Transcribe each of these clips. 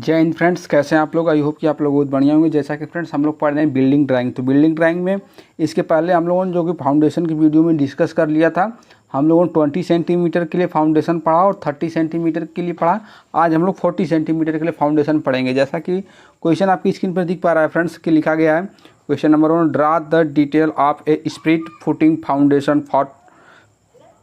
जय हिंद फ्रेंड्स, कैसे हैं आप लोग। आई होप कि आप लोग बहुत बढ़िया होंगे। जैसा कि फ्रेंड्स हम लोग पढ़ रहे हैं बिल्डिंग ड्राइंग। तो बिल्डिंग ड्राइंग में इसके पहले हम लोगों ने जो कि फाउंडेशन की वीडियो में डिस्कस कर लिया था। हम लोगों ने 20 सेंटीमीटर के लिए फाउंडेशन पढ़ा और 30 सेंटीमीटर के लिए पढ़ा। आज हम लोग 40 सेंटीमीटर के लिए फाउंडेशन पढ़ेंगे। जैसा कि क्वेश्चन आपकी स्क्रीन पर दिख पा रहा है फ्रेंड्स, कि लिखा गया है question number 1, draw the detail of A split footing foundation for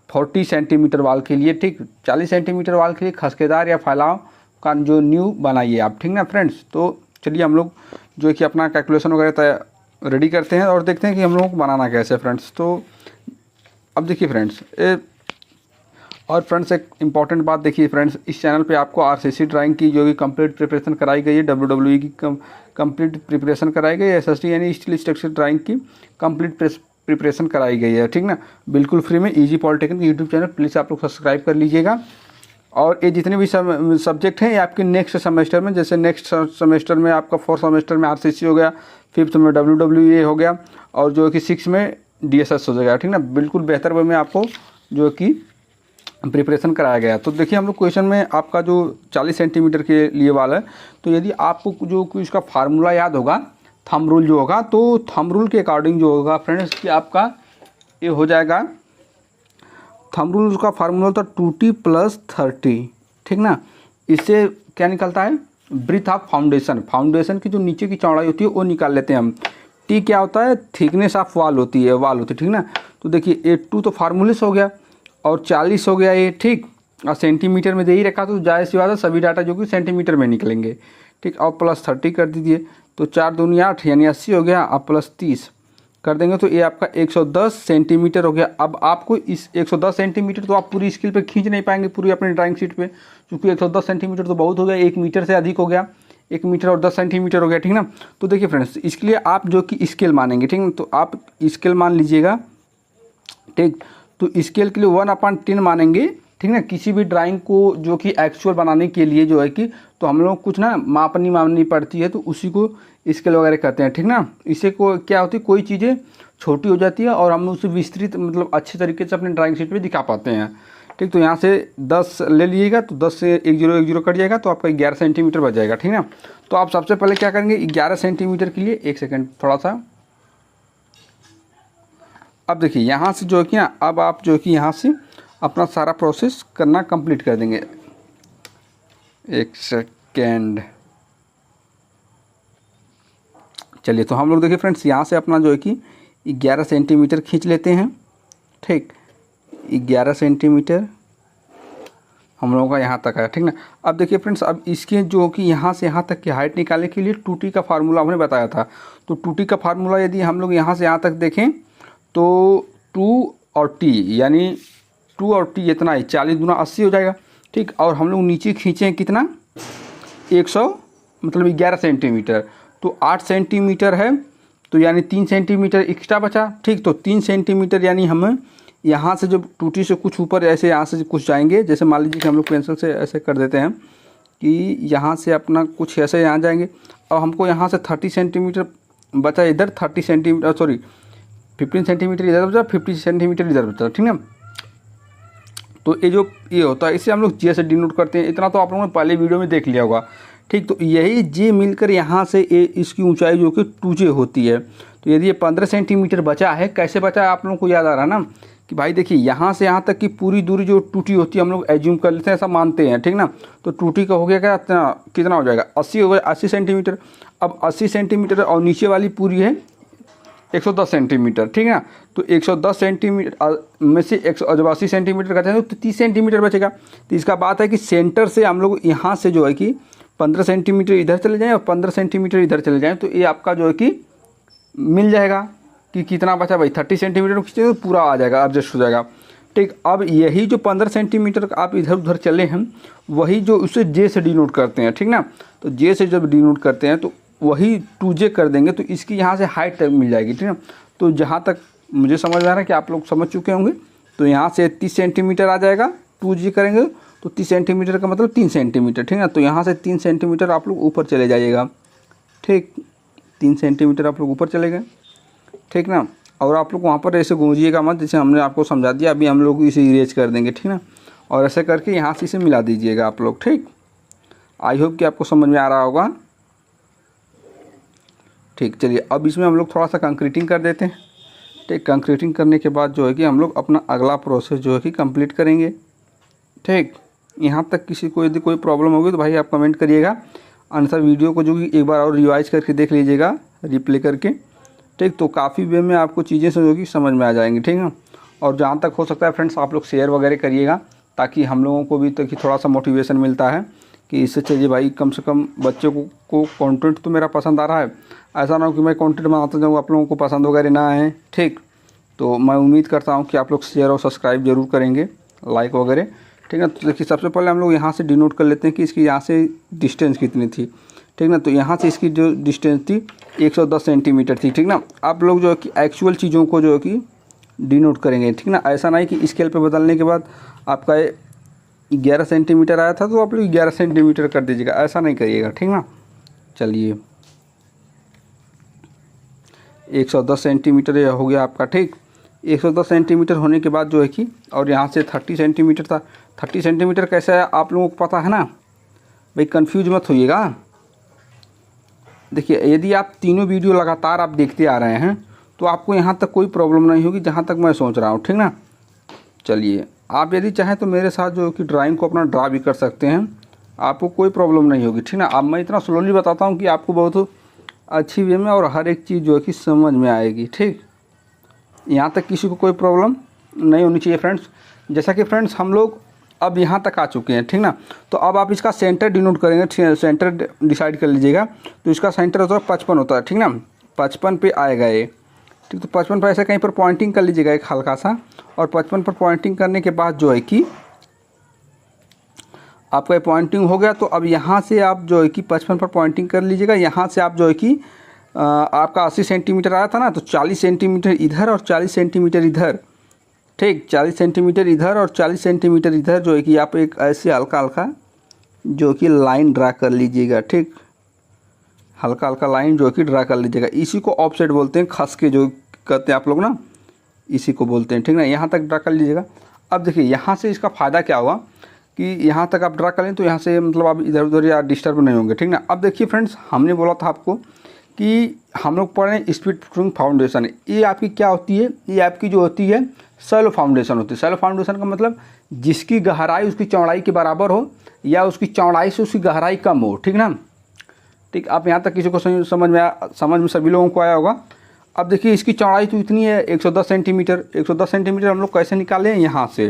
40 centimetre वाल के लिए। ठीक, 40 सेंटीमीटर वाल के लिए खसकेदार या फैलाव का जो न्यू बनाइए आप। ठीक ना फ्रेंड्स, तो चलिए हम लोग जो है कि अपना कैलकुलेशन वगैरह रेडी करते हैं और देखते हैं कि हम लोगों को बनाना कैसे है फ्रेंड्स। तो अब देखिए फ्रेंड्स, और फ्रेंड्स एक इंपॉर्टेंट बात देखिए फ्रेंड्स, इस चैनल पे आपको आरसीसी ड्राइंग की जो कि कंप्लीट प्रिपरेशन कराई गई है, डब्ल्यूडब्ल्यूई की कंप्लीट प्रिपरेशन कराई गई है, एसएसटी यानी स्टील स्ट्रक्चर ड्राइंग की कंप्लीट प्रिपरेशन कराई गई है। ठीक ना, बिल्कुल फ्री में easy polytechnic YouTube channel please आप लोग सब्सक्राइब कर लीजिएगा। और ये जितने भी सब्जेक्ट हैं ये आपके नेक्स्ट सेमेस्टर में, जैसे नेक्स्ट सेमेस्टर में आपका 4th सेमेस्टर में आरसीसी हो गया, 5th में डब्ल्यूडब्ल्यूई हो गया और जो कि 6th में डीएसएस हो जाएगा। ठीक ना, बिल्कुल बेहतर वे में आपको जो कि प्रिपरेशन कराया गया। तो देखिए हम लोग क्वेश्चन में आपका जो 40 सेंटीमीटर के लिए वाला है, तो यदि आपको जो कि इसका फार्मूला याद होगा, थंब रूल जो होगा, तो थंब रूल के अकॉर्डिंग जो होगा फ्रेंड्स कि आपका ये हो जाएगा, थंब रूल का फार्मूला था 2t + 30। ठीक ना, इससे क्या निकलता है, ब्रीथ ऑफ फाउंडेशन। फाउंडेशन की जो नीचे की चौड़ाई होती है वो निकाल लेते हैं हम। टी क्या होता है, थिकनेस ऑफ वाल होती है, वाल होती है। ठीक ना, तो देखिए 82 तो फार्मूले से हो गया और 40 हो गया ये। ठीक, और सेंटीमीटर में दे ही रखा तो जाहिर सी बात है सभी डाटा जो कि सेंटीमीटर में निकलेंगे। ठीक, और +30 कर दीजिए तो 4 दूनी 8 यानी 80 हो गया, अब +30 कर देंगे तो ये आपका 110 सेंटीमीटर हो गया। अब आपको इस 110 सेंटीमीटर तो आप पूरी स्केल पे खींच नहीं पाएंगे पूरी अपनी ड्राइंग शीट पे, क्योंकि 110 सेंटीमीटर तो बहुत हो गया, 1 मीटर से अधिक हो गया, 1 मीटर और 10 सेंटीमीटर हो गया। ठीक ना, तो देखिए फ्रेंड्स इसके लिए आप जो कि स्केल मानेंगे। ठीक ना, तो आप स्केल मान लीजिएगा। ठीक, तो स्केल के लिए 1/10 मानेंगे। ठीक ना, किसी भी ड्राइंग को जो कि एक्चुअल बनाने के लिए जो है कि तो हम लोग कुछ ना मापनी पड़ती है, तो उसी को स्केल वगैरह कहते हैं। ठीक ना, इससे को क्या होती है, कोई चीज़ें छोटी हो जाती है और हम उसे विस्तृत मतलब अच्छे तरीके से अपने ड्राइंग शीट पे दिखा पाते हैं। ठीक, तो यहाँ से 10 ले लीजिएगा तो 10 से 1 0 कट जाएगा तो आपका 11 सेंटीमीटर बच जाएगा। ठीक ना, तो आप सबसे पहले क्या करेंगे, 11 सेंटीमीटर के लिए 1 सेकेंड थोड़ा सा। अब देखिए यहाँ से जो है कि ना, अब आप जो है कि यहाँ से अपना सारा प्रोसेस करना कंप्लीट कर देंगे। 1 सेकेंड, चलिए तो हम लोग देखिए फ्रेंड्स यहाँ से अपना जो है कि 11 सेंटीमीटर खींच लेते हैं। ठीक, 11 सेंटीमीटर हम लोगों का यहाँ तक है। ठीक ना, अब देखिए फ्रेंड्स, अब इसके जो कि यहाँ से यहाँ तक की हाइट निकालने के लिए 2t का फार्मूला हमने बताया था। तो 2t का फार्मूला यदि हम लोग यहाँ से यहाँ तक देखें तो 2 और t यानी 2 और t इतना ही 40 दूना 80 हो जाएगा। ठीक, और हम लोग नीचे खींचें कितना, 100 मतलब 11 सेंटीमीटर, तो 8 सेंटीमीटर है, तो यानी 3 सेंटीमीटर एक्स्ट्रा बचा। ठीक, तो 3 सेंटीमीटर यानी हम यहाँ से जब 2t से कुछ ऊपर ऐसे यहाँ से कुछ जाएंगे, जैसे मान लीजिए कि हम लोग पेंसिल से ऐसे कर देते हैं कि यहाँ से अपना कुछ ऐसे यहाँ जाएंगे और हमको यहाँ से 30 सेंटीमीटर बचा इधर, 30 सेंटीमीटर सॉरी 15 सेंटीमीटर इधर बचा, 50 सेंटीमीटर इधर बचा। ठीक ना, तो ये जो ये होता है इसे हम लोग जे से डिनोट करते हैं। इतना तो आप लोगों ने पहले वीडियो में देख लिया होगा। ठीक, तो यही जे मिलकर यहाँ से इसकी ऊंचाई जो कि 2j होती है। तो यदि ये 15 सेंटीमीटर बचा है, कैसे बचा है आप लोगों को याद आ रहा है ना, कि भाई देखिए यहाँ से यहाँ तक की पूरी दूरी जो 2t होती है हम लोग एज्यूम कर लेते हैं, ऐसा मानते हैं। ठीक ना, तो 2t का हो गया क्या, कितना हो जाएगा, 80 हो गया, 80 सेंटीमीटर। अब 80 सेंटीमीटर और नीचे वाली पूरी है 110 सेंटीमीटर। ठीक है ना, तो 110 सेंटीमीटर में से जब 80 सेंटीमीटर करते हैं तो 30 सेंटीमीटर बचेगा। तो इसका बात है कि सेंटर से हम लोग यहाँ से जो है कि 15 सेंटीमीटर इधर चले जाएँ और 15 सेंटीमीटर इधर चले जाएँ, तो ये आपका जो है कि मिल जाएगा कि कितना बचा भाई, 30 सेंटीमीटर खींचे तो पूरा आ जाएगा, एडजस्ट हो जाएगा। ठीक, अब यही जो 15 सेंटीमीटर आप इधर उधर चले हैं वही जो उसे जे से डिनोट करते हैं। ठीक ना, तो जे से जब डिनोट करते हैं तो वही 2j कर देंगे, तो इसकी यहाँ से हाइट तक मिल जाएगी। ठीक है, तो जहाँ तक मुझे समझ आ रहा है कि आप लोग समझ चुके होंगे, तो यहाँ से 30 सेंटीमीटर आ जाएगा, 2j करेंगे तो 30 सेंटीमीटर का मतलब 3 सेंटीमीटर। ठीक है, तो यहाँ से 3 सेंटीमीटर आप लोग ऊपर चले जाइएगा। ठीक, 3 सेंटीमीटर आप लोग ऊपर चले गए। ठीक ना, और आप लोग वहाँ पर ऐसे गूंजिएगा मत, जैसे हमने आपको समझा दिया। अभी हम लोग इसे इरेज कर देंगे। ठीक ना, और ऐसे करके यहाँ से इसे मिला दीजिएगा आप लोग। ठीक, आई होप कि आपको समझ में आ रहा होगा। ठीक, चलिए अब इसमें हम लोग थोड़ा सा कंक्रीटिंग कर देते हैं। ठीक, कंक्रीटिंग करने के बाद जो है कि हम लोग अपना अगला प्रोसेस जो है कि कंप्लीट करेंगे। ठीक, यहाँ तक किसी को यदि कोई प्रॉब्लम होगी तो भाई आप कमेंट करिएगा, अन्यथा वीडियो को जो कि एक बार और रिवाइज करके देख लीजिएगा, रिप्ले करके। ठीक, तो काफ़ी वे में आपको चीज़ें जो कि समझ में आ जाएंगी। ठीक है, और जहाँ तक हो सकता है फ्रेंड्स आप लोग शेयर वगैरह करिएगा, ताकि हम लोगों को भी ताकि थोड़ा सा मोटिवेशन मिलता है कि इससे चाहिए भाई कम से कम बच्चों को कंटेंट तो मेरा पसंद आ रहा है, ऐसा ना हो कि मैं कंटेंट बनाता जाऊँ आप लोगों को पसंद वगैरह ना आए। ठीक, तो मैं उम्मीद करता हूँ कि आप लोग शेयर और सब्सक्राइब जरूर करेंगे, लाइक वगैरह। ठीक है, तो देखिए सबसे पहले हम लोग यहाँ से डिनोट कर लेते हैं कि इसकी यहाँ से डिस्टेंस कितनी थी। ठीक ना, तो यहाँ से इसकी जो डिस्टेंस थी 110 सेंटीमीटर थी। ठीक ना, आप लोग जो है कि एक्चुअल चीज़ों को जो है कि डिनोट करेंगे। ठीक ना, ऐसा नहीं कि स्केल पे बदलने के बाद आपका 11 सेंटीमीटर आया था तो आप लोग 11 सेंटीमीटर कर दीजिएगा, ऐसा नहीं करिएगा। ठीक ना, चलिए 110 सेंटीमीटर हो गया आपका। ठीक, 110 सेंटीमीटर होने के बाद जो है कि और यहाँ से 30 सेंटीमीटर था। 30 सेंटीमीटर कैसे है आप लोगों को पता है ना भाई, कंफ्यूज मत होइएगा। देखिए यदि आप तीनों वीडियो लगातार आप देखते आ रहे हैं तो आपको यहाँ तक कोई प्रॉब्लम नहीं होगी, जहाँ तक मैं सोच रहा हूँ। ठीक ना, चलिए आप यदि चाहें तो मेरे साथ जो कि ड्राइंग को अपना ड्रा भी कर सकते हैं, आपको कोई प्रॉब्लम नहीं होगी। ठीक ना, अब मैं इतना स्लोली बताता हूँ कि आपको बहुत अच्छी वे में और हर एक चीज़ जो है कि समझ में आएगी। ठीक, यहाँ तक किसी को कोई प्रॉब्लम नहीं होनी चाहिए फ्रेंड्स। जैसा कि फ्रेंड्स हम लोग अब यहाँ तक आ चुके हैं। ठीक ना, तो अब आप इसका सेंटर डिनोट करेंगे, सेंटर डिसाइड कर लीजिएगा। तो इसका सेंटर होता है 55 होता है। ठीक ना, 55 पे आएगा ये। ठीक, तो 55 पर ऐसे कहीं पर पॉइंटिंग कर लीजिएगा एक हल्का सा, और 55 पर पॉइंटिंग करने के बाद जो है कि आपका ये पॉइंटिंग हो गया। तो अब यहाँ से आप जो है कि 55 पर पॉइंटिंग कर लीजिएगा। यहाँ से आप जो है कि आपका 80 सेंटीमीटर आया था ना, तो 40 सेंटीमीटर इधर और 40 सेंटीमीटर इधर। ठीक, 40 सेंटीमीटर इधर और 40 सेंटीमीटर इधर जो है कि आप एक ऐसे हल्का हल्का जो कि लाइन ड्रा कर लीजिएगा। ठीक, हल्का हल्का लाइन जो कि ड्रा कर लीजिएगा। इसी को ऑफसेट बोलते हैं, खस के जो कहते हैं आप लोग ना, इसी को बोलते हैं। ठीक ना, यहाँ तक ड्रा कर लीजिएगा। अब देखिए यहाँ से इसका फ़ायदा क्या हुआ कि यहाँ तक आप ड्रा कर लें तो यहाँ से मतलब आप इधर उधर या डिस्टर्ब नहीं होंगे। ठीक ना, अब देखिए फ्रेंड्स हमने बोला था आपको कि हम लोग पढ़ रहे हैं स्पीड प्रूफिंग फाउंडेशन। ये आपकी क्या होती है, ये आपकी जो होती है शैलो फाउंडेशन होती है। शैलो फाउंडेशन का मतलब जिसकी गहराई उसकी चौड़ाई के बराबर हो या उसकी चौड़ाई से उसकी गहराई कम हो। ठीक ना, ठीक, आप यहाँ तक किसी को समझ में सभी लोगों को आया होगा। अब देखिए इसकी चौड़ाई तो इतनी है 110 सेंटीमीटर। 110 सेंटीमीटर हम लोग कैसे निकालें, यहाँ से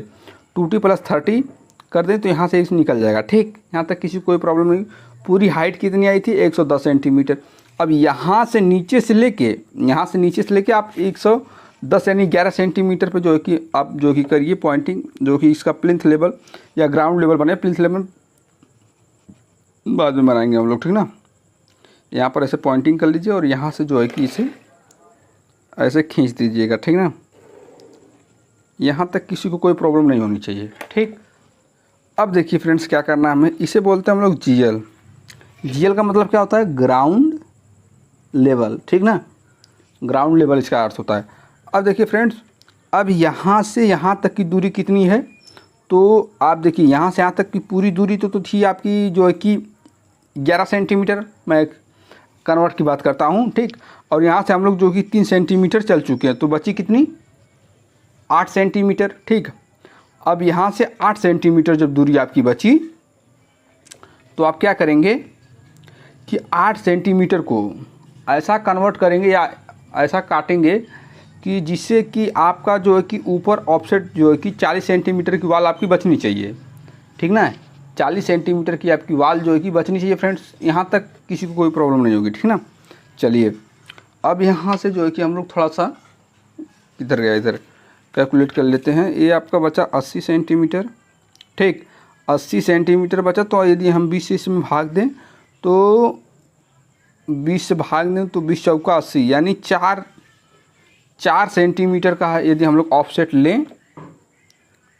2t + 30 कर दें तो यहाँ से इस निकल जाएगा। ठीक, यहाँ तक किसी कोई प्रॉब्लम नहीं। पूरी हाइट कितनी आई थी 110 सेंटीमीटर। अब यहाँ से नीचे से लेके आप 110 यानी 11 सेंटीमीटर पे जो है कि आप जो कि करिए पॉइंटिंग, जो कि इसका प्लिंथ लेवल या ग्राउंड लेवल बने। प्लिंथ लेवल बाद में बनाएंगे हम लोग। ठीक ना, यहाँ पर ऐसे पॉइंटिंग कर लीजिए और यहाँ से जो है कि इसे ऐसे खींच दीजिएगा। ठीक ना, यहाँ तक किसी को कोई प्रॉब्लम नहीं होनी चाहिए। ठीक, अब देखिए फ्रेंड्स क्या करना है हमें, इसे बोलते हैं हम लोग जीएल। जीएल का मतलब क्या होता है, ग्राउंड लेवल। ठीक ना, ग्राउंड लेवल इसका अर्थ होता है। अब देखिए फ्रेंड्स, अब यहाँ से यहाँ तक की दूरी कितनी है, तो आप देखिए यहाँ से यहाँ तक की पूरी दूरी तो थी आपकी जो है कि 11 सेंटीमीटर, मैं कन्वर्ट की बात करता हूँ। ठीक, और यहाँ से हम लोग जो कि 3 सेंटीमीटर चल चुके हैं, तो बची कितनी 8 सेंटीमीटर। ठीक, अब यहाँ से 8 सेंटीमीटर जब दूरी आपकी बची तो आप क्या करेंगे कि 8 सेंटीमीटर को ऐसा कन्वर्ट करेंगे या ऐसा काटेंगे कि जिससे कि आपका जो है कि ऊपर ऑफसेट जो है कि 40 सेंटीमीटर की वाल आपकी बचनी चाहिए। ठीक ना, 40 सेंटीमीटर की आपकी वाल जो है कि बचनी चाहिए फ्रेंड्स। यहाँ तक किसी को कोई प्रॉब्लम नहीं होगी। ठीक ना, चलिए अब यहाँ से जो है कि हम लोग थोड़ा सा इधर गया, इधर कैलकुलेट कर लेते हैं। ये आपका बचा 80 सेंटीमीटर। ठीक, 80 सेंटीमीटर बचा, तो यदि हम 20 से इसमें भाग दें तो 20 से भाग दें तो 20 चौका 80 यानी 4 सेंटीमीटर का यदि हम लोग ऑफसेट लें।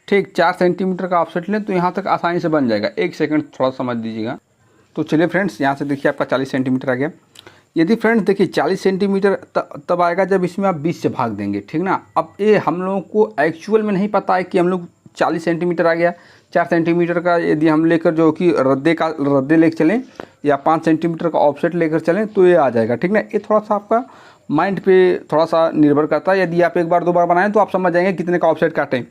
ठीक, 4 सेंटीमीटर का ऑफसेट लें तो यहाँ तक आसानी से बन जाएगा। एक सेकंड थोड़ा समझ दीजिएगा। तो चलिए फ्रेंड्स, यहाँ से देखिए आपका 40 सेंटीमीटर आ गया। यदि फ्रेंड्स देखिए 40 सेंटीमीटर तब आएगा जब इसमें आप 20 से भाग देंगे। ठीक ना, अब ये हम लोगों को एक्चुअल में नहीं पता है कि हम लोग 40 सेंटीमीटर आ गया, 4 सेंटीमीटर का यदि हम लेकर जो कि रद्दे लेकर चलें या 5 सेंटीमीटर का ऑफसेट लेकर चलें तो ये आ जाएगा, ठीक ना। ये थोड़ा सा आपका माइंड पे थोड़ा सा निर्भर करता है। यदि आप एक बार 2 बार बनाएं तो आप समझ जाएंगे कितने का ऑफसेट काटें।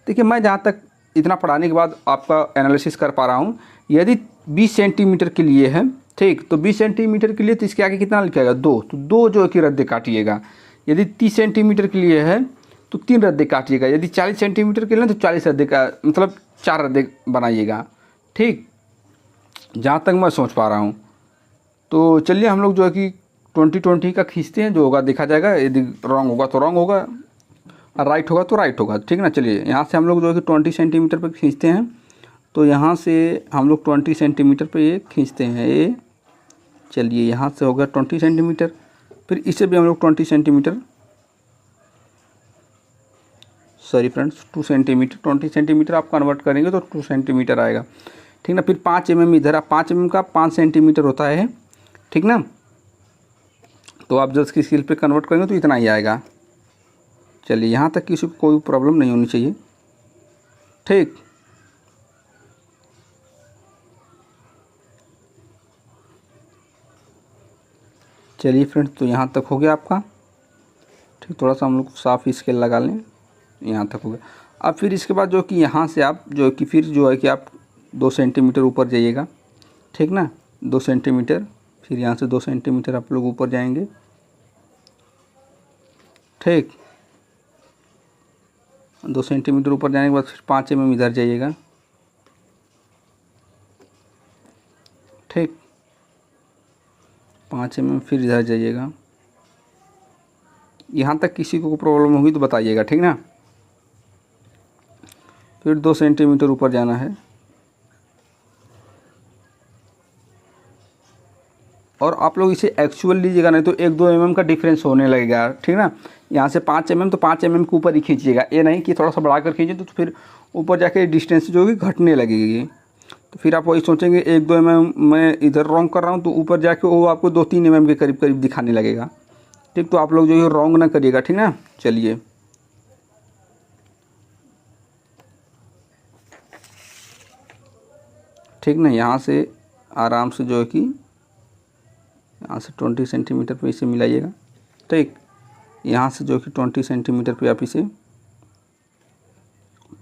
देखिए मैं जहाँ तक इतना पढ़ाने के बाद आपका एनालिसिस कर पा रहा हूँ, यदि 20 सेंटीमीटर के लिए है, ठीक, तो 20 सेंटीमीटर के लिए तो इसके आगे कितना लिखिएगा 2, तो 2 जो है कि रद्दे काटिएगा। यदि 30 सेंटीमीटर के लिए है तो 3 रद्दे काटिएगा। यदि 40 सेंटीमीटर के लिए तो 40 रद्दे का मतलब 4 रद्दे बनाइएगा, ठीक, जहाँ तक मैं सोच पा रहा हूँ। तो चलिए हम लोग जो है कि 20-20 का खींचते हैं, जो होगा देखा जाएगा। यदि रॉन्ग होगा तो रॉन्ग होगा और राइट होगा तो राइट होगा, ठीक ना। चलिए यहाँ से हम लोग जो है कि 20 सेंटीमीटर पर खींचते हैं। तो यहाँ से हम लोग 20 सेंटीमीटर पे ये खींचते हैं ये। चलिए यहाँ से हो गया 20 सेंटीमीटर, फिर इसे भी हम लोग 20 centimetre, sorry friends 2 centimetre, 20 centimetre आप कन्वर्ट करेंगे तो 2 सेंटीमीटर आएगा, ठीक ना। फिर 5 mm इधर, आप 5 mm का 5 सेंटीमीटर होता है, ठीक ना। तो आप जब इसकी स्केल पे कन्वर्ट करेंगे तो इतना ही आएगा। चलिए यहाँ तक किसी को कोई प्रॉब्लम नहीं होनी चाहिए, ठीक। चलिए फ्रेंड्स, तो यहाँ तक हो गया आपका, ठीक। थोड़ा सा हम लोग साफ स्केल लगा लें, यहाँ तक हो गया। अब फिर इसके बाद जो कि यहाँ से आप जो कि फिर जो है कि आप 2 सेंटीमीटर ऊपर जाइएगा, ठीक ना। 2 सेंटीमीटर, फिर यहाँ से 2 सेंटीमीटर आप लोग ऊपर जाएंगे, ठीक। 2 सेंटीमीटर ऊपर जाने के बाद फिर 5 mm इधर जाइएगा, ठीक। 5 mm फिर इधर जाइएगा। यहाँ तक किसी को प्रॉब्लम होगी तो बताइएगा, ठीक ना। फिर 2 सेंटीमीटर ऊपर जाना है और आप लोग इसे एक्चुअल लीजिएगा, नहीं तो 1-2 mm का डिफरेंस होने लगेगा, ठीक ना। यहाँ से 5 mm तो 5 mm के ऊपर ही खींचिएगा, ये नहीं कि थोड़ा सा बढ़ा कर खींचे तो फिर ऊपर जाके डिस्टेंस जो होगी घटने लगेगी। तो फिर आप वही सोचेंगे 1-2 mm मैं इधर रॉन्ग कर रहा हूँ, तो ऊपर जाके वो आपको 2-3 mm के करीब करीब दिखाने लगेगा, ठीक। तो आप लोग जो है रॉन्ग ना करिएगा, ठीक ना। चलिए ठीक ना, यहाँ से आराम से जो है कि यहाँ से 20 सेंटीमीटर पे इसे मिलाइएगा, ठीक। यहाँ से जो कि 20 सेंटीमीटर पे आप इसे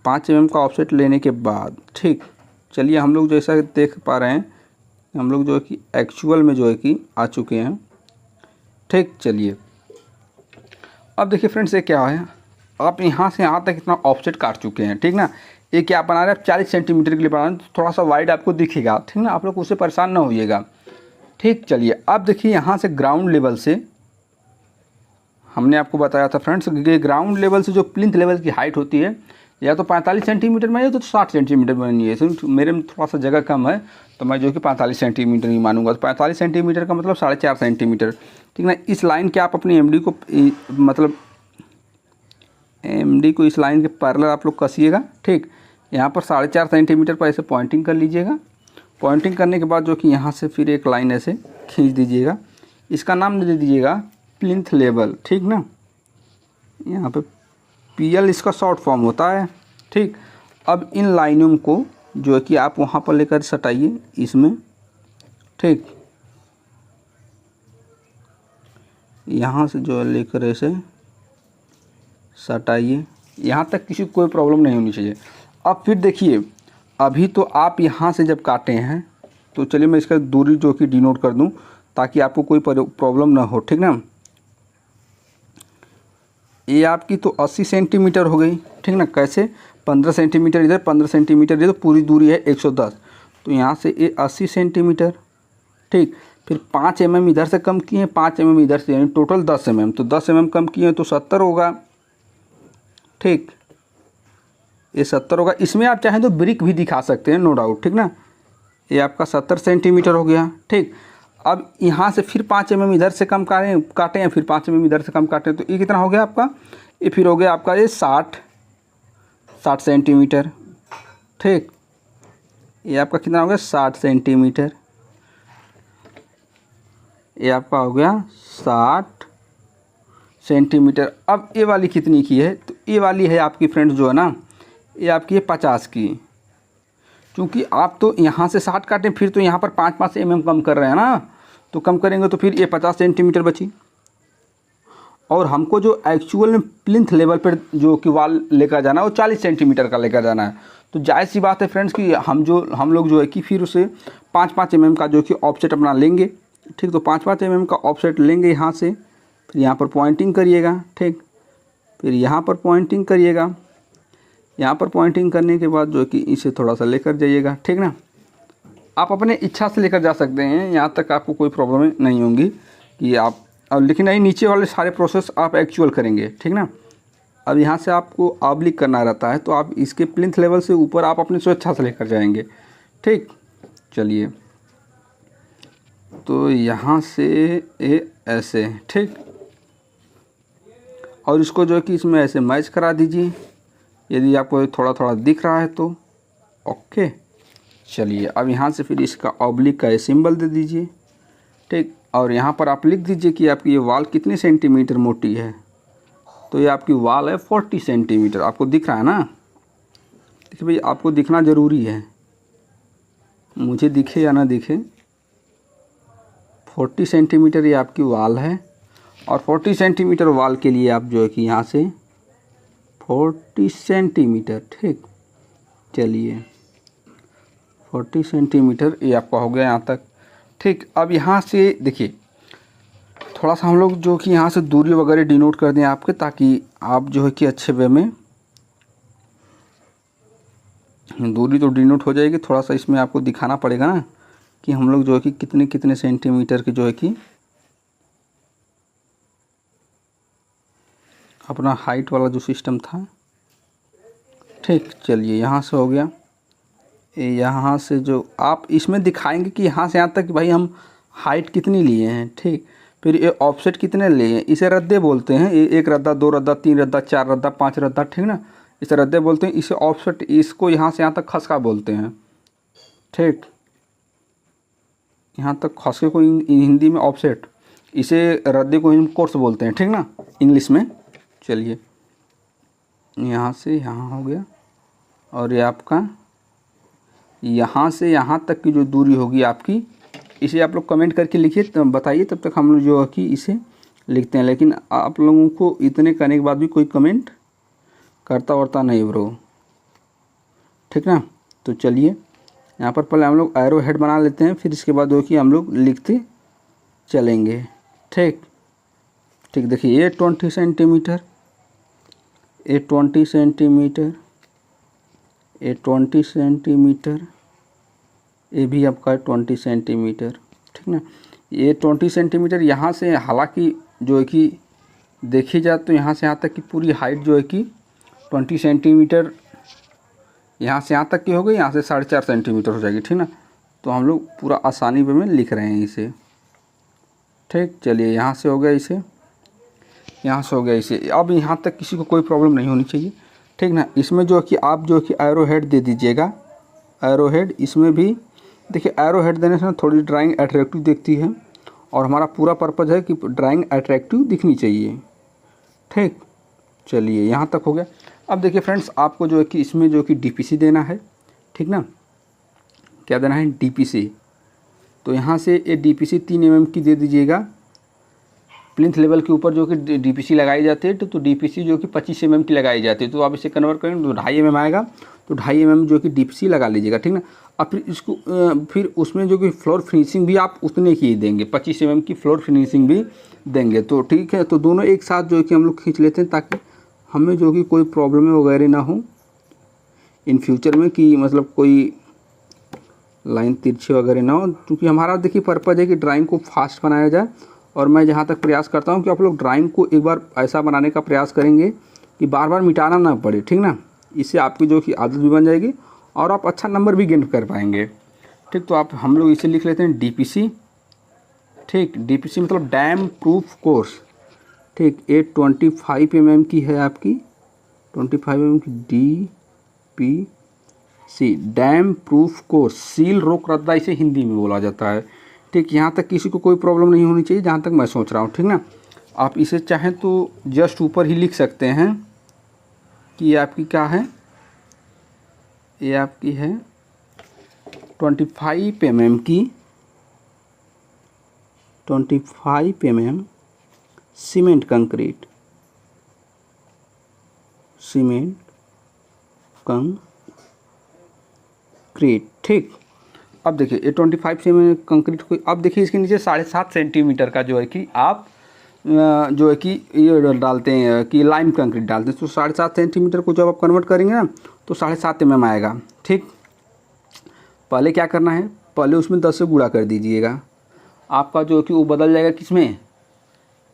5 mm का ऑफसेट लेने के बाद, ठीक। चलिए हम लोग जैसा देख पा रहे हैं हम लोग जो है कि एक्चुअल में जो है कि आ चुके हैं, ठीक। चलिए अब देखिए फ्रेंड्स, ये क्या है, आप यहाँ से यहाँ तक इतना ऑफसेट काट चुके हैं, ठीक ना। ये क्या बना रहे हैं आप 40 सेंटीमीटर के लिए बना रहे हैं, तो थोड़ा सा वाइड आपको दिखेगा, ठीक ना। आप लोग उससे परेशान ना होइएगा, ठीक। चलिए अब देखिए यहाँ से ग्राउंड लेवल से हमने आपको बताया था फ्रेंड्स कि ग्राउंड लेवल से जो प्लिंथ लेवल की हाइट होती है या तो 45 सेंटीमीटर में है तो 60 सेंटीमीटर में नहीं है। तो मेरे में थोड़ा सा जगह कम है तो मैं जो कि 45 सेंटीमीटर ही मानूंगा। तो 45 सेंटीमीटर का मतलब 4.5 सेंटीमीटर, ठीक ना। इस लाइन के आप अपनी एमडी को मतलब एमडी को इस लाइन के पैरेलल आप लोग कसिएगा, ठीक। यहाँ पर 4.5 सेंटीमीटर पर ऐसे पॉइंटिंग कर लीजिएगा। पॉइंटिंग करने के बाद जो कि यहाँ से फिर एक लाइन ऐसे खींच दीजिएगा, इसका नाम दे दीजिएगा प्लिंथ लेवल, ठीक ना। यहाँ पे PL इसका शॉर्ट फॉर्म होता है, ठीक। अब इन लाइनों को जो है कि आप वहाँ पर लेकर सटाइए इसमें, ठीक। यहाँ से जो है लेकर ऐसे सटाइए, यहाँ तक किसी को कोई प्रॉब्लम नहीं होनी चाहिए। अब फिर देखिए अभी तो आप यहाँ से जब काटे हैं तो चलिए मैं इसका दूरी जो कि डिनोट कर दूँ ताकि आपको कोई प्रॉब्लम ना हो, ठीक ना। ये आपकी तो 80 सेंटीमीटर हो गई, ठीक ना। कैसे 15 सेंटीमीटर इधर 15 सेंटीमीटर इधर, तो पूरी दूरी है 110। तो यहाँ से ये 80 सेंटीमीटर, ठीक। फिर 5 mm इधर से कम किए, 5 mm इधर से, यानी टोटल 10 mm। तो 10 mm कम किए तो 70 होगा, ठीक। ये 70 होगा। इसमें आप चाहें तो ब्रिक भी दिखा सकते हैं, नो डाउट, ठीक ना। ये आपका 70 सेंटीमीटर हो गया, ठीक। अब यहाँ से फिर 5 mm इधर से कम काटें या फिर 5 mm इधर से कम काटें तो ये कितना हो गया आपका, ये फिर हो गया आपका ये 60 सेंटीमीटर, ठीक। ये आपका कितना हो गया 60 सेंटीमीटर, ये आपका हो गया 60 सेंटीमीटर। अब ये वाली कितनी की है, तो ये वाली है आपकी फ्रेंड्स जो है ना, ये आपकी है 50 की, क्योंकि आप तो यहाँ से 60 काटें, फिर तो यहाँ पर 5-5 mm कम कर रहे हैं ना, तो कम करेंगे तो फिर ये 50 सेंटीमीटर बची। और हमको जो एक्चुअल में प्लिंथ लेवल पर जो कि वाल लेकर जाना है वो 40 सेंटीमीटर का लेकर जाना है। तो जायज़ सी बात है फ्रेंड्स कि हम लोग जो है कि फिर उसे 5-5 mm का जो कि ऑफसेट अपना लेंगे। ठीक, तो 5-5 mm का ऑफसेट लेंगे यहाँ से, फिर यहाँ पर पॉइंटिंग करिएगा। ठीक, फिर यहाँ पर पॉइंटिंग करिएगा। यहाँ पर पॉइंटिंग करने के बाद जो कि इसे थोड़ा सा लेकर जाइएगा। ठीक ना, आप अपने इच्छा से लेकर जा सकते हैं, यहाँ तक आपको कोई प्रॉब्लम नहीं होगी कि आप, अब लेकिन नहीं, नीचे वाले सारे प्रोसेस आप एक्चुअल करेंगे। ठीक ना, अब यहाँ से आपको ऑब्लिक करना रहता है, तो आप इसके प्लिंथ लेवल से ऊपर आप अपनी स्वेच्छा से लेकर जाएंगे। ठीक, चलिए, तो यहाँ से ये ऐसे, ठीक, और इसको जो है कि इसमें ऐसे मैच करा दीजिए, यदि आपको थोड़ा थोड़ा दिख रहा है तो। ओके, चलिए, अब यहाँ से फिर इसका ऑब्लिक का सिंबल दे दीजिए। ठीक, और यहाँ पर आप लिख दीजिए कि आपकी ये वाल कितने सेंटीमीटर मोटी है। तो ये आपकी वाल है 40 सेंटीमीटर। आपको दिख रहा है ना? देखिए भाई, आपको दिखना ज़रूरी है, मुझे दिखे या ना दिखे। 40 सेंटीमीटर ये आपकी वाल है, और 40 सेंटीमीटर वाल के लिए आप जो है कि यहाँ से 40 सेंटीमीटर, ठीक, चलिए 40 सेंटीमीटर ये आपका हो गया यहाँ तक। ठीक, अब यहाँ से देखिए, थोड़ा सा हम लोग जो कि यहाँ से दूरी वगैरह डिनोट कर दें आपके, ताकि आप जो है कि अच्छे वे में, दूरी तो डिनोट हो जाएगी, थोड़ा सा इसमें आपको दिखाना पड़ेगा ना कि हम लोग जो है कि कितने कितने सेंटीमीटर की जो है कि अपना हाइट वाला जो सिस्टम था। ठीक, चलिए, यहाँ से हो गया। यहाँ से जो आप इसमें दिखाएंगे कि यहाँ से यहाँ तक कि भाई हम हाइट कितनी लिए हैं। ठीक, फिर ये ऑफसेट कितने लिए हैं, इसे रद्दे बोलते हैं। एक रद्दा, 2 रद्दा, 3 रद्दा, 4 रद्दा, 5 रद्दा, ठीक ना, इसे रद्दे बोलते हैं। इसे ऑफसेट, इसको यहाँ से यहाँ तक खसका बोलते हैं। ठीक, यहाँ तक खसके को हिंदी में ऑफसेट, इसे रद्दे को कोर्स बोलते हैं। ठीक ना, इंग्लिश में। चलिए, यहाँ से यहाँ हो गया, और ये आपका यहाँ से यहाँ तक की जो दूरी होगी आपकी, इसे आप लोग कमेंट करके लिखिए, तो बताइए, तब तक हम लोग जो है कि इसे लिखते हैं। लेकिन आप लोगों को इतने करने के बाद भी कोई कमेंट करता वरता नहीं ब्रो, ठीक ना। तो चलिए, यहाँ पर पहले हम लोग एरो हेड बना लेते हैं, फिर इसके बाद जो कि हम लोग लिखते चलेंगे। ठीक, देखिए, ये 20 सेंटीमीटर, ये 20 सेंटीमीटर, ये 20 सेंटीमीटर, ये भी आपका 20 सेंटीमीटर, ठीक ना। ये 20 सेंटीमीटर यहाँ से, हालांकि जो है कि देखी जाए तो यहाँ से यहाँ तक की पूरी हाइट जो है कि 20 सेंटीमीटर यहाँ से यहाँ तक की हो गई, यहाँ से 4.5 सेंटीमीटर हो जाएगी, ठीक ना। तो हम लोग पूरा आसानी में लिख रहे हैं इसे। ठीक, चलिए, यहाँ से हो गया इसे, यहाँ से हो गया इसे। अब यहाँ तक किसी को कोई प्रॉब्लम नहीं होनी चाहिए, ठीक ना। इसमें जो कि आप जो कि एरो हेड दे दीजिएगा, एरो हेड। इसमें भी देखिए, एरो हेड देने से ना थोड़ी ड्राइंग अट्रैक्टिव दिखती है, और हमारा पूरा पर्पज़ है कि ड्राइंग अट्रैक्टिव दिखनी चाहिए। ठीक, चलिए, यहाँ तक हो गया। अब देखिए फ्रेंड्स, आपको जो है कि इसमें जो कि डीपीसी देना है, ठीक ना। क्या देना है? डीपीसी। तो यहाँ से ये डीपीसी 3 mm की दे दीजिएगा। प्लिंथ लेवल के ऊपर जो कि डीपीसी लगाई जाती है, तो डीपीसी जो कि 25 mm की लगाई जाती है। तो आप इसे कन्वर्ट करेंगे तो 2.5 mm आएगा, तो 2.5 mm जो कि डीपीसी लगा लीजिएगा, ठीक ना। अब फिर इसको फिर उसमें जो कि फ्लोर फिनिशिंग भी आप उतने की ही देंगे, 25 mm की फ्लोर फिनिशिंग भी देंगे। तो ठीक है, तो दोनों एक साथ जो है कि हम लोग खींच लेते हैं, ताकि हमें जो कि कोई प्रॉब्लम वगैरह ना हो इन फ्यूचर में, कि मतलब कोई लाइन तिरछी वगैरह ना हो। क्योंकि हमारा देखिए पर्पज़ है कि ड्राइंग को फास्ट बनाया जाए, और मैं जहाँ तक प्रयास करता हूँ कि आप लोग ड्राइंग को एक बार ऐसा बनाने का प्रयास करेंगे कि बार बार मिटाना ना पड़े, ठीक ना। इससे आपकी जो कि आदत भी बन जाएगी, और आप अच्छा नंबर भी गेन कर पाएंगे। ठीक, तो आप हम लोग इसे लिख लेते हैं डीपीसी। ठीक, डीपीसी मतलब डैम प्रूफ कोर्स। ठीक, ये 25 mm की है आपकी, 25 mm की DPC, dam proof course. Seal रोक रद्दा इसे हिंदी में बोला जाता है। ठीक, यहाँ तक किसी को कोई प्रॉब्लम नहीं होनी चाहिए, जहाँ तक मैं सोच रहा हूँ, ठीक ना। आप इसे चाहें तो जस्ट ऊपर ही लिख सकते हैं कि ये आपकी क्या है, ये आपकी है 25 mm की 25 mm सीमेंट कंक्रीट ठीक। अब देखिए ये 25 mm कंक्रीट को, अब देखिए इसके नीचे 7.5 सेंटीमीटर का जो है कि आप जो है कि ये डालते हैं कि लाइम कंक्रीट डालते हैं, तो 7.5 सेंटीमीटर को जब आप कन्वर्ट करेंगे ना तो 7.5 mm आएगा। ठीक, पहले क्या करना है, पहले उसमें 10 से गुणा कर दीजिएगा, आपका जो है कि वो बदल जाएगा किसमें,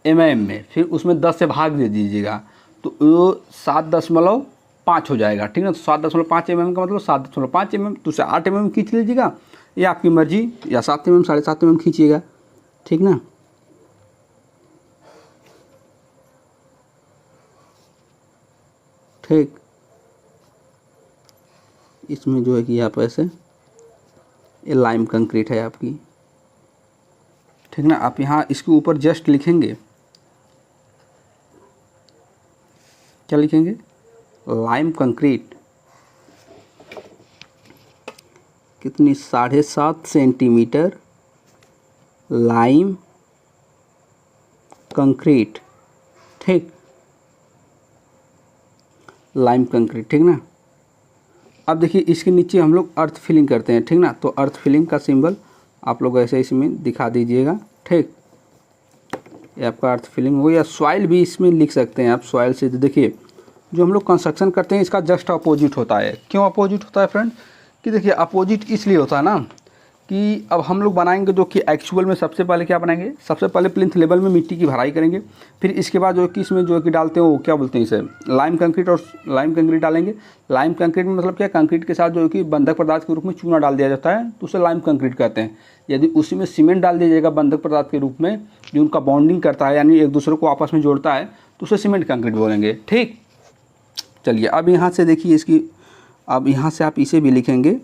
mm में, फिर उसमें 10 से भाग दे दीजिएगा तो वो 7.5 हो जाएगा। ठीक है, तो 7.5 mm का मतलब 7.5 mm, तो उसे 8 mm खींच लीजिएगा, ये आपकी मर्जी, या 7 mm 7.5 mm खींचिएगा। ठीक ना, ठीक, इसमें जो है कि आप ऐसे, ये लाइम कंक्रीट है आपकी। ठीक ना, आप यहाँ इसके ऊपर जस्ट लिखेंगे, क्या लिखेंगे, लाइम कंक्रीट कितनी, 7.5 सेंटीमीटर लाइम कंक्रीट। ठीक, लाइम कंक्रीट। ठीक ना, अब देखिए इसके नीचे हम लोग अर्थ फिलिंग करते हैं। ठीक ना, तो अर्थ फिलिंग का सिंबल आप लोग ऐसे इसमें दिखा दीजिएगा। ठीक, ये आपका अर्थ फिलिंग हो, या सॉइल भी इसमें लिख सकते हैं आप, सॉइल से। देखिए जो हम लोग कंस्ट्रक्शन करते हैं इसका जस्ट अपोजिट होता है। क्यों अपोजिट होता है फ्रेंड, कि देखिए अपोजिट इसलिए होता है ना कि अब हम लोग बनाएंगे जो कि एक्चुअल में सबसे पहले क्या बनाएंगे, सबसे पहले प्लिंथ लेवल में मिट्टी की भराई करेंगे, फिर इसके बाद जो कि इसमें जो कि डालते हैं वो क्या बोलते हैं इसे, लाइम कंक्रीट, और लाइम कंक्रीट डालेंगे। लाइम कंक्रीट में मतलब क्या, कंक्रीट के साथ जो है कि बंधक पदार्थ के रूप में चूना डाल दिया जाता है तो उसे लाइम कंक्रीट कहते हैं। यदि उसी में सीमेंट डाल दिया जाएगा बंधक पदार्थ के रूप में जो उनका बॉन्डिंग करता है, यानी एक दूसरे को आपस में जोड़ता है, तो उसे सीमेंट कंक्रीट बोलेंगे। ठीक, चलिए अब यहाँ से देखिए इसकी, अब यहाँ से आप इसे भी लिखेंगे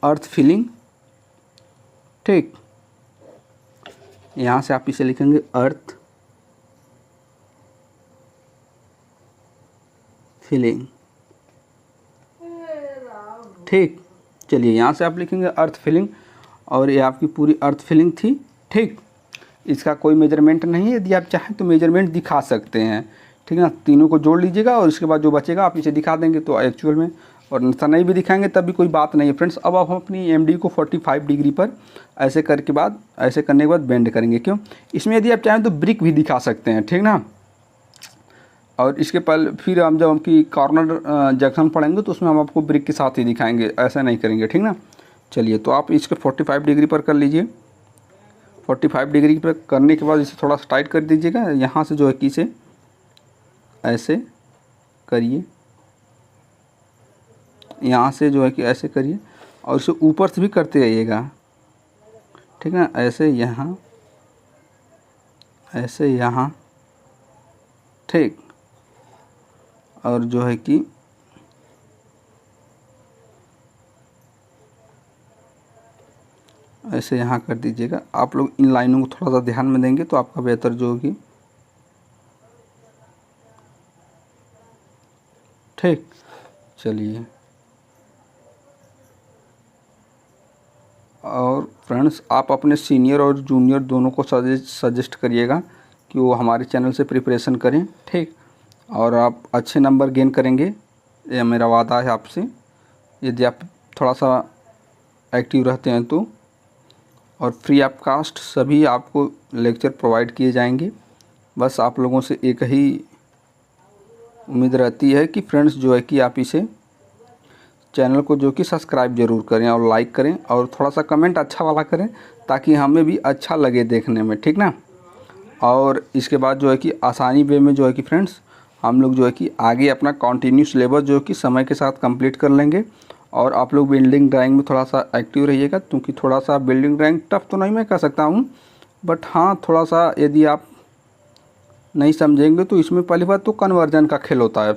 अर्थ फिलिंग। ठीक, यहाँ से आप इसे लिखेंगे अर्थ फिलिंग। ठीक, चलिए यहाँ से आप लिखेंगे अर्थ फिलिंग, और ये आपकी पूरी अर्थ फिलिंग थी। ठीक, इसका कोई मेजरमेंट नहीं है, यदि आप चाहें तो मेजरमेंट दिखा सकते हैं। ठीक है ना, तीनों को जोड़ लीजिएगा और इसके बाद जो बचेगा आप इसे दिखा देंगे तो एक्चुअल में, और ऐसा नहीं भी दिखाएंगे तब भी कोई बात नहीं है फ्रेंड्स। अब आप अपनी एमडी को 45 डिग्री पर ऐसे करने के बाद बेंड करेंगे। क्यों, इसमें यदि आप चाहें तो ब्रिक भी दिखा सकते हैं। ठीक ना, और इसके पहले फिर हम जब उनकी कॉर्नर जंक्शन पढ़ेंगे तो उसमें हम आपको ब्रिक के साथ ही दिखाएंगे, ऐसा नहीं करेंगे। ठीक ना, चलिए तो आप इसके 45 डिग्री पर कर लीजिए। 45 डिग्री पर करने के बाद इसे थोड़ा सा टाइट कर दीजिएगा, यहाँ से जो है कि इसे ऐसे करिए, यहाँ से जो है कि ऐसे करिए, और इसे ऊपर से भी करते रहिएगा। ठीक है, ऐसे यहाँ, ऐसे यहाँ। ठीक, और जो है कि ऐसे यहाँ कर दीजिएगा। आप लोग इन लाइनों को थोड़ा सा ध्यान में देंगे तो आपका बेहतर जो होगी। ठीक, चलिए, और फ्रेंड्स आप अपने सीनियर और जूनियर दोनों को सजेस्ट करिएगा कि वो हमारे चैनल से प्रिपरेशन करें। ठीक, और आप अच्छे नंबर गेन करेंगे, ये मेरा वादा है आपसे, यदि आप थोड़ा सा एक्टिव रहते हैं तो। और फ्री ऑफ कास्ट सभी आपको लेक्चर प्रोवाइड किए जाएंगे। बस आप लोगों से एक ही उम्मीद रहती है कि फ्रेंड्स जो है कि आप इसे चैनल को जो कि सब्सक्राइब ज़रूर करें और लाइक करें, और थोड़ा सा कमेंट अच्छा वाला करें ताकि हमें भी अच्छा लगे देखने में। ठीक ना, और इसके बाद जो है कि आसानी वे में जो है कि फ्रेंड्स हम लोग जो है कि आगे अपना कंटिन्यू सिलेबस जो है कि समय के साथ कंप्लीट कर लेंगे। और आप लोग बिल्डिंग ड्राइंग में थोड़ा सा एक्टिव रहिएगा, क्योंकि थोड़ा सा बिल्डिंग ड्राइंग टफ तो नहीं मैं कह सकता हूँ, बट हाँ थोड़ा सा यदि आप नहीं समझेंगे तो इसमें पहली बात तो कन्वर्जन का खेल होता है,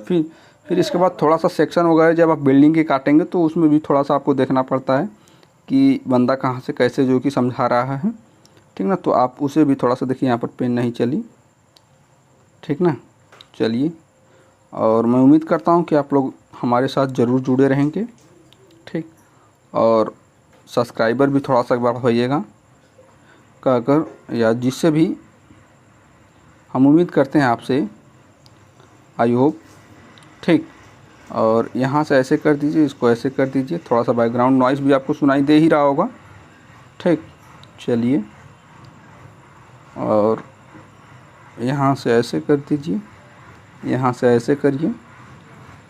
फिर इसके बाद थोड़ा सा सेक्शन वगैरह जब आप बिल्डिंग के काटेंगे तो उसमें भी थोड़ा सा आपको देखना पड़ता है कि बंदा कहाँ से कैसे जो कि समझा रहा है। ठीक ना, तो आप उसे भी थोड़ा सा देखिए, यहाँ पर पेन नहीं चली। ठीक ना, चलिए, और मैं उम्मीद करता हूँ कि आप लोग हमारे साथ ज़रूर जुड़े रहेंगे। ठीक, और सब्सक्राइबर भी थोड़ा सा एक बार होइएगा कर या जिससे भी हम उम्मीद करते हैं आपसे, आई होप। ठीक, और यहाँ से ऐसे कर दीजिए, इसको ऐसे कर दीजिए, थोड़ा सा बैकग्राउंड नॉइज़ भी आपको सुनाई दे ही रहा होगा। ठीक, चलिए, और यहाँ से ऐसे कर दीजिए, यहाँ से ऐसे करिए।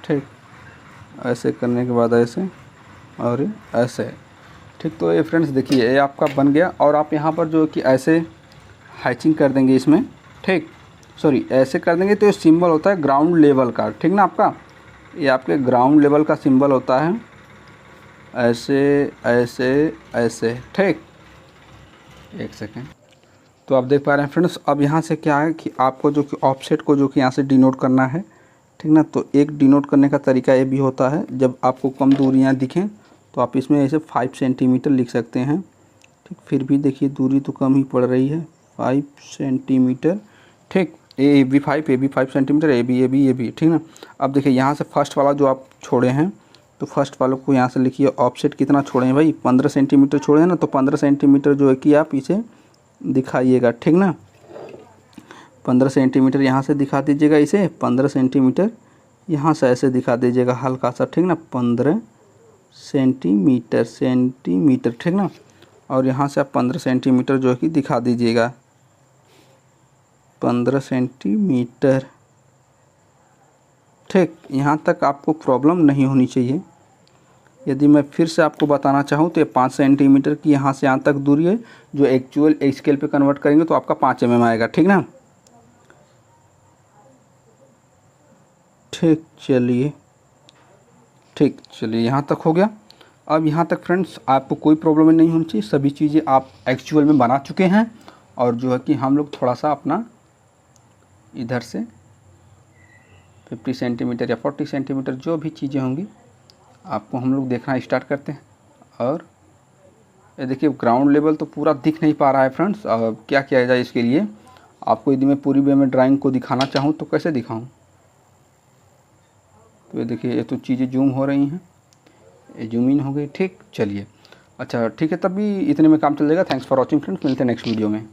ठीक, ऐसे करने के बाद ऐसे और ऐसे। ठीक, तो ये फ्रेंड्स देखिए ये आपका बन गया। और आप यहाँ पर जो कि ऐसे हैचिंग कर देंगे इसमें, ठीक, सॉरी ऐसे कर देंगे तो ये सिंबल होता है ग्राउंड लेवल का, ठीक ना। आपका ये आपके ग्राउंड लेवल का सिंबल होता है, ऐसे ऐसे ऐसे। ठीक, एक सेकेंड। तो आप देख पा रहे हैं फ्रेंड्स, अब यहाँ से क्या है कि आपको जो कि ऑफसेट को जो कि यहाँ से डिनोट करना है, ठीक ना। तो एक डिनोट करने का तरीका ये भी होता है, जब आपको कम दूरियाँ दिखें तो आप इसमें ऐसे 5 सेंटीमीटर लिख सकते हैं। ठीक, फिर भी देखिए दूरी तो कम ही पड़ रही है, 5 सेंटीमीटर। ठीक, A B 5 centimetre, A B, ठीक ना। अब देखिए यहाँ से फर्स्ट वाला जो आप छोड़े हैं, तो फर्स्ट वालों को यहाँ से लिखिए ऑफसेट कितना छोड़े हैं भाई, 15 सेंटीमीटर छोड़े हैं ना। तो 15 सेंटीमीटर जो है कि आप इसे दिखाइएगा, ठीक ना। 15 सेंटीमीटर यहाँ से दिखा दीजिएगा इसे, 15 सेंटीमीटर यहाँ से ऐसे दिखा दीजिएगा हल्का सा, ठीक ना। 15 सेंटीमीटर, ठीक ना। और यहाँ से आप 15 सेंटीमीटर जो है कि दिखा दीजिएगा, 15 सेंटीमीटर। ठीक, यहाँ तक आपको प्रॉब्लम नहीं होनी चाहिए। यदि मैं फिर से आपको बताना चाहूँ तो ये 5 सेंटीमीटर की यहाँ से यहाँ तक दूरी है, जो एक्चुअल स्केल पे कन्वर्ट करेंगे तो आपका 5 mm आएगा, ठीक ना। ठीक, चलिए यहाँ तक हो गया। अब यहाँ तक फ्रेंड्स आपको कोई प्रॉब्लम नहीं होनी चाहिए, सभी चीज़ें आप एक्चुअल में बना चुके हैं। और जो है कि हम लोग थोड़ा सा अपना इधर से 50 सेंटीमीटर या 40 सेंटीमीटर जो भी चीज़ें होंगी आपको हम लोग देखना स्टार्ट करते हैं। और ये देखिए ग्राउंड लेवल तो पूरा दिख नहीं पा रहा है फ्रेंड्स। क्या किया जाए इसके लिए, आपको यदि मैं पूरी वे में ड्राइंग को दिखाना चाहूँ तो कैसे दिखाऊँ। तो ये देखिए ये तो चीज़ें जूम हो रही हैं, ये जूम इन हो गई। ठीक, चलिए, अच्छा ठीक है, तब भी इतने में काम चल जाएगा। थैंक्स फॉर वॉचिंग फ्रेंड्स, मिलते हैं नेक्स्ट वीडियो में।